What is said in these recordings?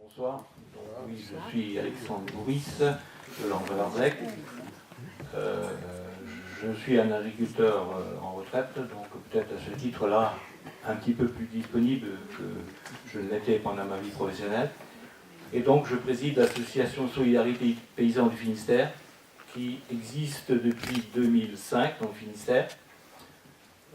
Bonsoir, oui, je suis Alexandre Bourris de Langres-Varzec. Je suis un agriculteur en retraite, donc peut-être à ce titre-là un petit peu plus disponible que je ne l'étais pendant ma vie professionnelle. Et donc je préside l'association Solidarité Paysans du Finistère, qui existe depuis 2005 dans le Finistère.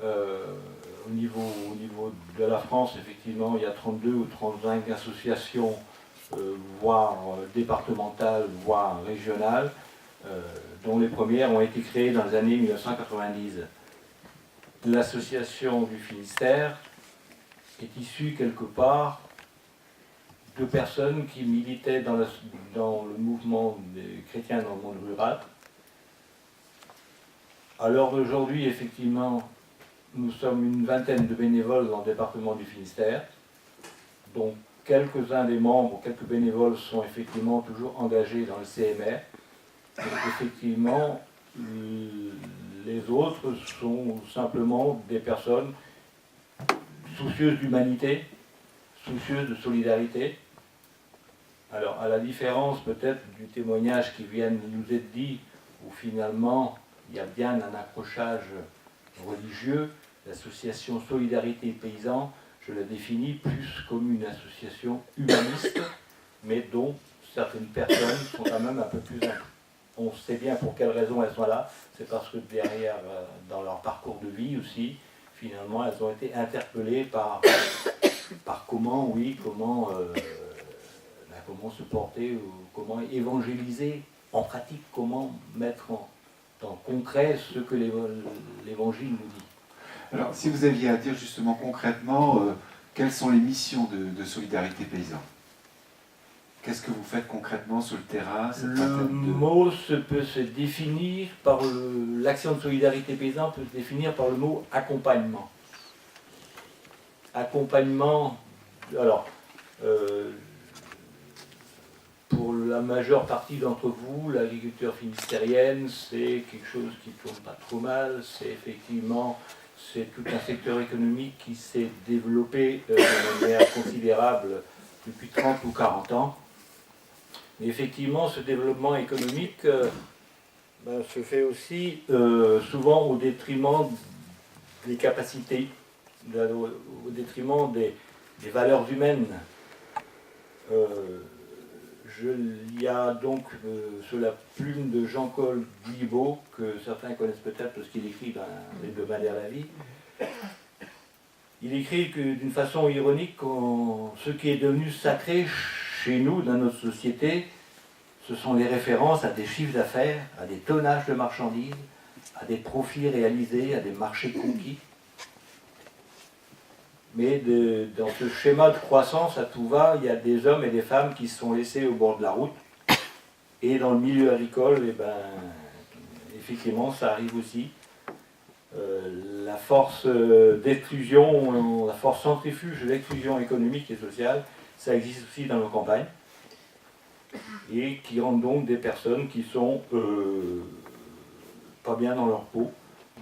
Au niveau de la France, effectivement, il y a 32 ou 35 associations, voire départementales, voire régionales, dont les premières ont été créées dans les années 1990. L'association du Finistère est issue quelque part de personnes qui militaient dans le mouvement des chrétiens dans le monde rural. À l'heure d'aujourd'hui, effectivement, nous sommes une vingtaine de bénévoles dans le département du Finistère, dont quelques-uns des membres, quelques bénévoles sont effectivement toujours engagés dans le CMR. Et effectivement, les autres sont simplement des personnes soucieuses d'humanité, soucieuses de solidarité. Alors, à la différence peut-être du témoignage qui vient de nous être dit, où finalement il y a bien un accrochage religieux, l'association Solidarité Paysans, je la définis plus comme une association humaniste, mais dont certaines personnes sont quand même un peu plus... On sait bien pour quelles raisons elles sont là, c'est parce que derrière, dans leur parcours de vie aussi, finalement, elles ont été interpellées par comment se porter, ou comment évangéliser en pratique, comment mettre en concret ce que l'Évangile nous dit. Alors, si vous aviez à dire justement concrètement, quelles sont les missions de Solidarité Paysan? Qu'est-ce que vous faites concrètement sur le terrain? Le mot peut se définir par l'action de Solidarité Paysan peut se définir par le mot accompagnement. Accompagnement, alors, pour la majeure partie d'entre vous, l'agriculture finistérienne, c'est quelque chose qui ne tourne pas trop mal, c'est tout un secteur économique qui s'est développé de manière considérable depuis 30 ou 40 ans. Mais effectivement, ce développement économique se fait aussi souvent au détriment des capacités, au détriment des valeurs humaines. Il y a donc sous la plume de Jean-Claude Guilbault, que certains connaissent peut-être parce qu'il écrit dans l'hebdomadaire La Vie. Il écrit que d'une façon ironique, ce qui est devenu sacré chez nous, dans notre société, ce sont les références à des chiffres d'affaires, à des tonnages de marchandises, à des profits réalisés, à des marchés conquis. Mais dans ce schéma de croissance à tout va, il y a des hommes et des femmes qui se sont laissés au bord de la route. Et dans le milieu agricole, effectivement, ça arrive aussi. La force d'exclusion, la force centrifuge de l'exclusion économique et sociale, ça existe aussi dans nos campagnes. Et qui rendent donc des personnes qui sont pas bien dans leur peau.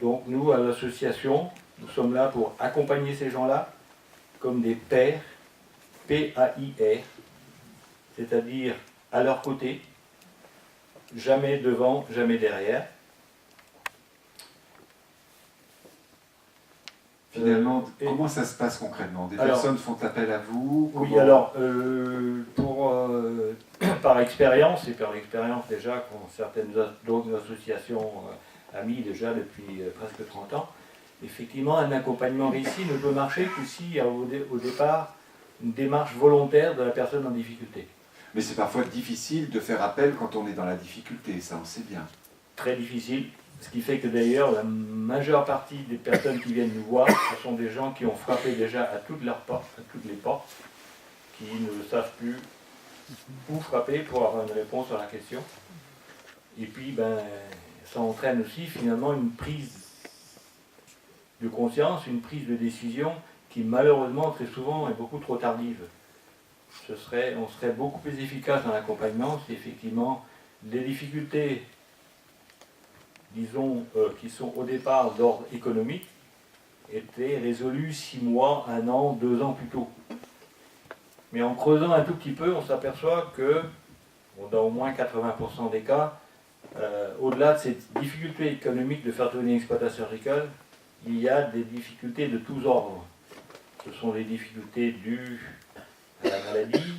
Donc nous, à l'association, nous sommes là pour accompagner ces gens-là comme des pairs, P-A-I-R, c'est-à-dire à leur côté, jamais devant, jamais derrière. Finalement, comment ça se passe concrètement? Des personnes font appel à vous? Oui, alors, par expérience, et par l'expérience déjà qu'ont certaines d'autres associations amies déjà depuis presque 30 ans, effectivement, un accompagnement réussi ne peut marcher que s'il y a au départ une démarche volontaire de la personne en difficulté. Mais c'est parfois difficile de faire appel quand on est dans la difficulté, ça on sait bien. Très difficile. Ce qui fait que d'ailleurs, la majeure partie des personnes qui viennent nous voir, ce sont des gens qui ont frappé déjà à toutes leurs portes, à toutes les portes, qui ne savent plus où frapper pour avoir une réponse à la question. Et puis, ça entraîne aussi finalement une prise de conscience, une prise de décision qui malheureusement très souvent est beaucoup trop tardive. On serait beaucoup plus efficace dans l'accompagnement si effectivement les difficultés, disons, qui sont au départ d'ordre économique, étaient résolues 6 mois, 1 an, 2 ans plus tôt. Mais en creusant un tout petit peu, on s'aperçoit que, dans au moins 80% des cas, au-delà de ces difficultés économiques de faire tourner une exploitation agricole, il y a des difficultés de tous ordres. Ce sont des difficultés dues à la maladie,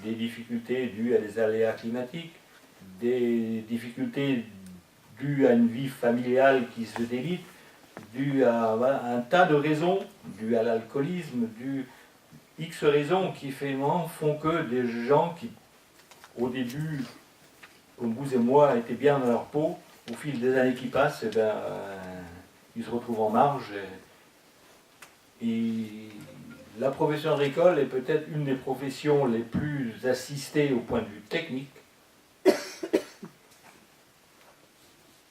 des difficultés dues à des aléas climatiques, des difficultés dues à une vie familiale qui se délite, dues à un tas de raisons, dues à l'alcoolisme, dues X raisons qui font que des gens qui, au début, comme vous et moi, étaient bien dans leur peau, au fil des années qui passent, ils se retrouvent en marge. Et la profession agricole est peut-être une des professions les plus assistées au point de vue technique.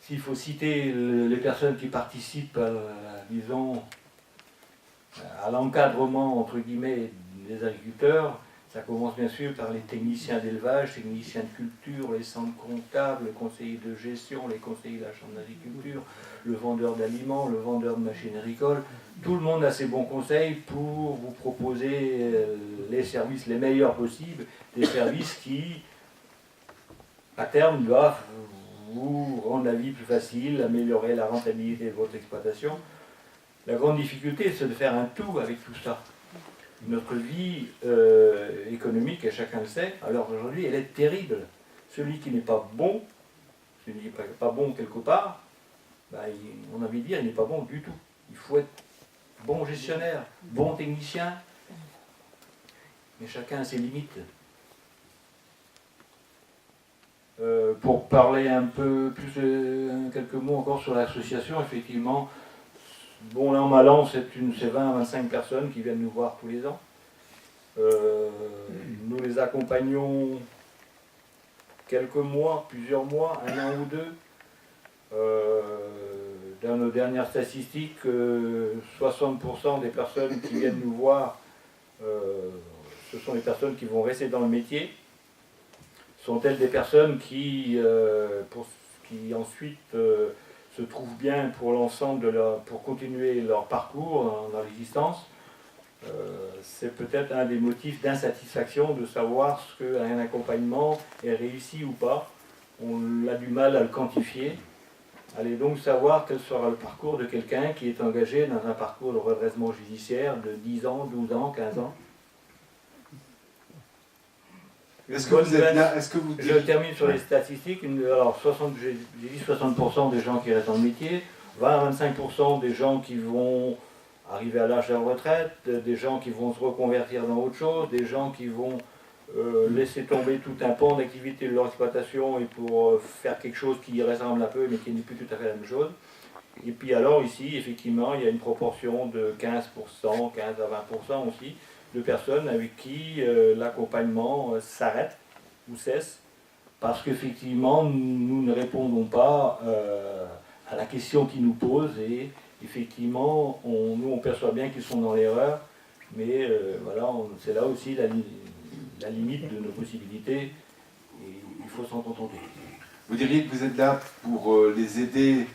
S'il faut citer les personnes qui participent, disons, à l'encadrement, entre guillemets, des agriculteurs, ça commence bien sûr par les techniciens d'élevage, techniciens de culture, les centres comptables, les conseillers de gestion, les conseillers de la chambre d'agriculture, le vendeur d'aliments, le vendeur de machines agricoles. Tout le monde a ses bons conseils pour vous proposer les services les meilleurs possibles, des services qui, à terme, doivent vous rendre la vie plus facile, améliorer la rentabilité de votre exploitation. La grande difficulté, c'est de faire un tout avec tout ça. Notre vie économique, et chacun le sait, alors aujourd'hui, elle est terrible. Celui qui n'est pas bon, celui qui n'est pas bon quelque part, on a envie de dire, il n'est pas bon du tout. Il faut être bon gestionnaire, bon technicien, mais chacun a ses limites. Pour parler un peu plus, quelques mots encore sur l'association, effectivement, bon, là en Malan, c'est 20 à 25 personnes qui viennent nous voir tous les ans. Nous les accompagnons quelques mois, plusieurs mois, un an ou deux. Dans nos dernières statistiques, 60% des personnes qui viennent nous voir, ce sont les personnes qui vont rester dans le métier. Sont-elles des personnes qui ensuite se trouvent bien pour l'ensemble pour continuer leur parcours dans l'existence? C'est peut-être un des motifs d'insatisfaction de savoir ce qu'un accompagnement est réussi ou pas. On a du mal à le quantifier. Allez donc savoir quel sera le parcours de quelqu'un qui est engagé dans un parcours de redressement judiciaire de 10 ans, 12 ans, 15 ans. Est-ce que vous êtes là? Je termine sur les statistiques. Alors, j'ai dit 60% des gens qui restent dans le métier, 20 à 25% des gens qui vont arriver à l'âge de la retraite, des gens qui vont se reconvertir dans autre chose, des gens qui vont laisser tomber tout un pan d'activité de leur exploitation et pour faire quelque chose qui y ressemble un peu mais qui n'est plus tout à fait la même chose. Et puis alors ici, effectivement, il y a une proportion de 15%, 15 à 20% aussi, de personnes avec qui l'accompagnement s'arrête ou cesse, parce qu'effectivement, nous ne répondons pas à la question qu'ils nous posent, et effectivement, nous on perçoit bien qu'ils sont dans l'erreur, mais voilà, c'est là aussi la limite de nos possibilités, et il faut s'en contenter. Vous diriez que vous êtes là pour les aider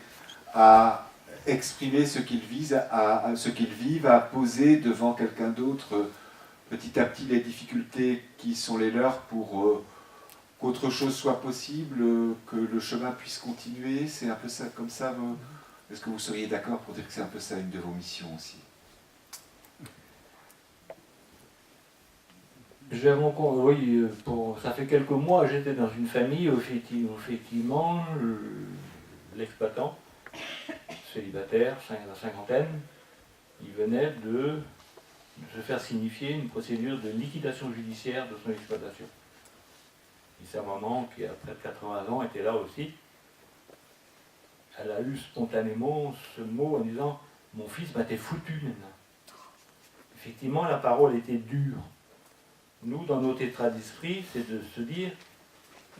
à exprimer ce qu'ils vivent, à poser devant quelqu'un d'autre petit à petit les difficultés qui sont les leurs pour qu'autre chose soit possible, que le chemin puisse continuer. C'est un peu ça, comme ça. Est-ce que vous seriez d'accord pour dire que c'est un peu ça une de vos missions aussi? Oui, ça fait quelques mois, j'étais dans une famille où effectivement, l'exploitant, célibataire, la cinquantaine, il venait de se faire signifier une procédure de liquidation judiciaire de son exploitation. Et sa maman, qui a près de 80 ans, était là aussi. Elle a eu spontanément ce mot en disant « Mon fils m'était foutu maintenant ». Effectivement, la parole était dure. Nous, dans notre état d'esprit, c'est de se dire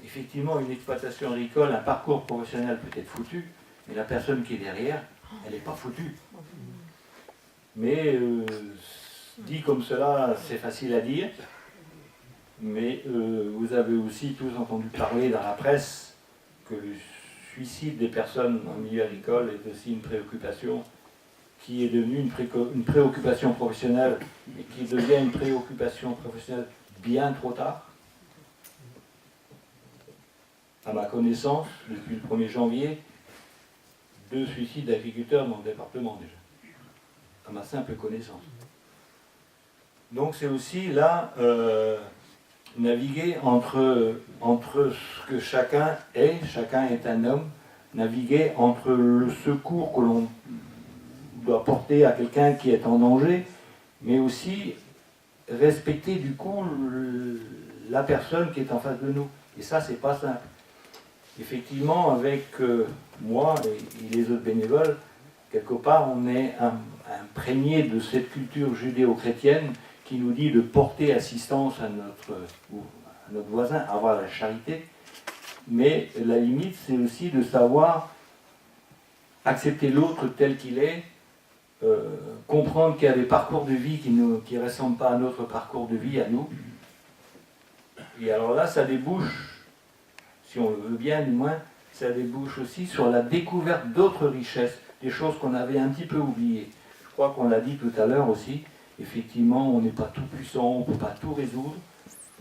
effectivement, une exploitation agricole, un parcours professionnel peut être foutu, mais la personne qui est derrière, elle n'est pas foutue. Mais dit comme cela, c'est facile à dire, mais vous avez aussi tous entendu parler dans la presse que le suicide des personnes en milieu agricole est aussi une préoccupation qui est devenue une préoccupation professionnelle, et qui devient une préoccupation professionnelle bien trop tard. À ma connaissance, depuis le 1er janvier, 2 suicides d'agriculteurs dans le département déjà. À ma simple connaissance. Donc c'est aussi là naviguer entre ce que chacun est un homme, naviguer entre le secours que l'on doit porter à quelqu'un qui est en danger, mais aussi respecter du coup la personne qui est en face de nous. Et ça, c'est pas simple. Effectivement, avec moi et les autres bénévoles, quelque part, on est imprégné de cette culture judéo-chrétienne qui nous dit de porter assistance à notre voisin, avoir la charité. Mais la limite, c'est aussi de savoir accepter l'autre tel qu'il est, comprendre qu'il y a des parcours de vie qui ne ressemblent pas à notre parcours de vie, à nous. Et alors là, ça débouche, si on le veut bien du moins, ça débouche aussi sur la découverte d'autres richesses, des choses qu'on avait un petit peu oubliées. Je crois qu'on l'a dit tout à l'heure aussi, effectivement, on n'est pas tout puissant, on ne peut pas tout résoudre,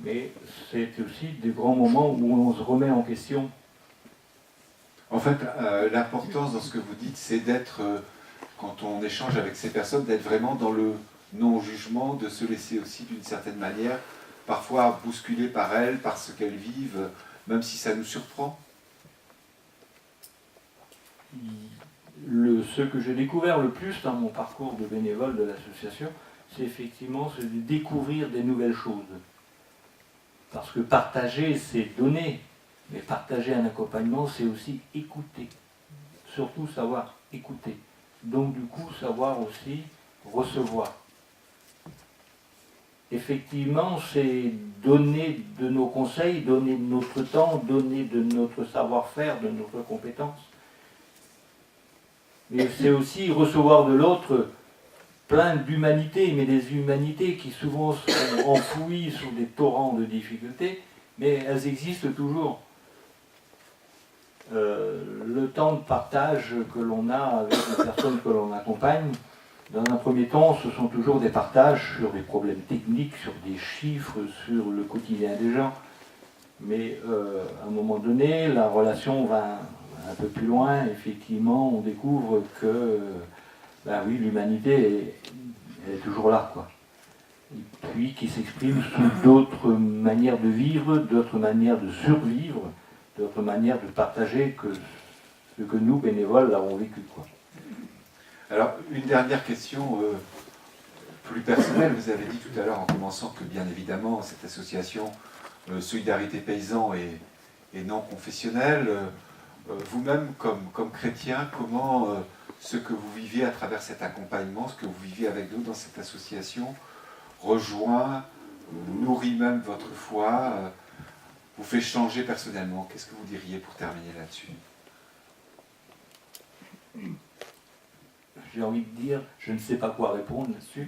mais c'est aussi des grands moments où on se remet en question. En fait, l'importance dans ce que vous dites, c'est d'être, quand on échange avec ces personnes, d'être vraiment dans le non-jugement, de se laisser aussi d'une certaine manière, parfois bousculer par elles, par ce qu'elles vivent, même si ça nous surprend. Ce que j'ai découvert le plus dans mon parcours de bénévole de l'association, c'est effectivement de découvrir des nouvelles choses. Parce que partager, c'est donner, mais partager un accompagnement, c'est aussi écouter. Surtout savoir écouter. Donc du coup, savoir aussi recevoir. Effectivement, c'est donner de nos conseils, donner de notre temps, donner de notre savoir-faire, de notre compétence. Mais c'est aussi recevoir de l'autre plein d'humanité, mais des humanités qui souvent sont enfouies sous des torrents de difficultés, mais elles existent toujours. Le temps de partage que l'on a avec les personnes que l'on accompagne, dans un premier temps, ce sont toujours des partages sur des problèmes techniques, sur des chiffres, sur le quotidien des gens. Mais à un moment donné, la relation va un peu plus loin. Effectivement, on découvre que ben oui, l'humanité elle est toujours là, quoi. Et puis qui s'exprime sous d'autres manières de vivre, d'autres manières de survivre, d'autres manières de partager que ce que nous, bénévoles, l'avons vécu, quoi. Alors, une dernière question plus personnelle. Vous avez dit tout à l'heure, en commençant, que bien évidemment, cette association Solidarité Paysan est non confessionnelle. Vous-même, comme chrétien, comment ce que vous vivez à travers cet accompagnement, ce que vous vivez avec nous dans cette association, rejoint, nourrit même votre foi, vous fait changer personnellement? Qu'est-ce que vous diriez pour terminer là-dessus? J'ai envie de dire, je ne sais pas quoi répondre là-dessus.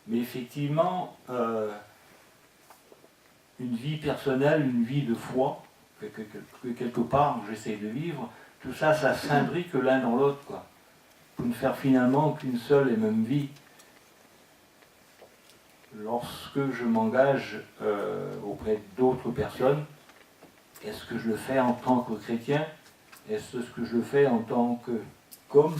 Mais effectivement, une vie personnelle, une vie de foi, que quelque part j'essaie de vivre, tout ça, ça s'imbrique l'un dans l'autre, quoi. Pour ne faire finalement qu'une seule et même vie. Lorsque je m'engage auprès d'autres personnes, est-ce que je le fais en tant que chrétien? Est-ce que je le fais en tant que comme?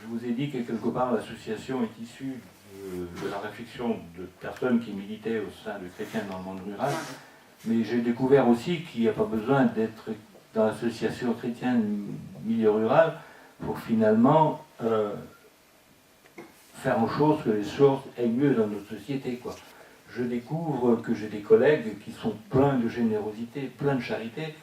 Je vous ai dit que quelque part l'association est issue de la réflexion de personnes qui militaient au sein de chrétiens dans le monde rural, mais j'ai découvert aussi qu'il n'y a pas besoin d'être dans l'association chrétienne milieu rural pour finalement faire en sorte que les choses aillent mieux dans notre société, quoi. Je découvre que j'ai des collègues qui sont pleins de générosité, pleins de charité,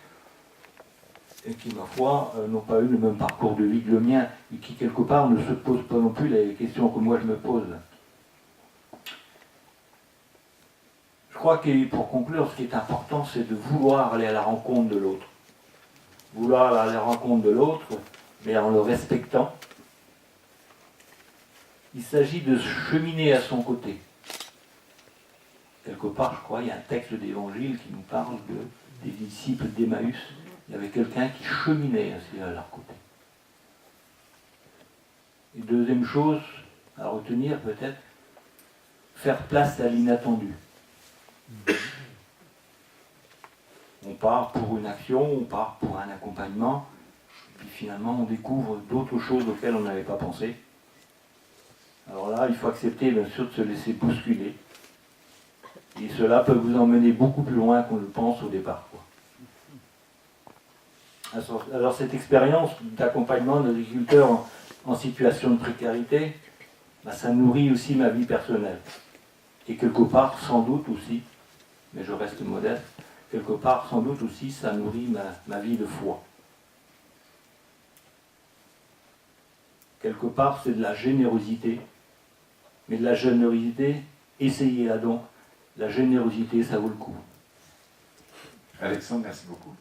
et qui, ma foi, n'ont pas eu le même parcours de vie que le mien, et qui, quelque part, ne se posent pas non plus les questions que moi je me pose. Je crois que, pour conclure, ce qui est important, c'est de vouloir aller à la rencontre de l'autre. Vouloir aller à la rencontre de l'autre, mais en le respectant. Il s'agit de cheminer à son côté. Quelque part, je crois, il y a un texte d'évangile qui nous parle des disciples d'Emmaüs. Il y avait quelqu'un qui cheminait à leur côté. Et deuxième chose à retenir peut-être, faire place à l'inattendu. On part pour une action, on part pour un accompagnement, puis finalement on découvre d'autres choses auxquelles on n'avait pas pensé. Alors là, il faut accepter bien sûr de se laisser bousculer. Et cela peut vous emmener beaucoup plus loin qu'on le pense au départ, quoi. Alors cette expérience d'accompagnement d'agriculteurs en situation de précarité, ça nourrit aussi ma vie personnelle. Et quelque part, sans doute aussi, mais je reste modeste, quelque part, sans doute aussi, ça nourrit ma vie de foi. Quelque part, c'est de la générosité, mais de la générosité, essayez-la donc. La générosité, ça vaut le coup. Alexandre, merci beaucoup.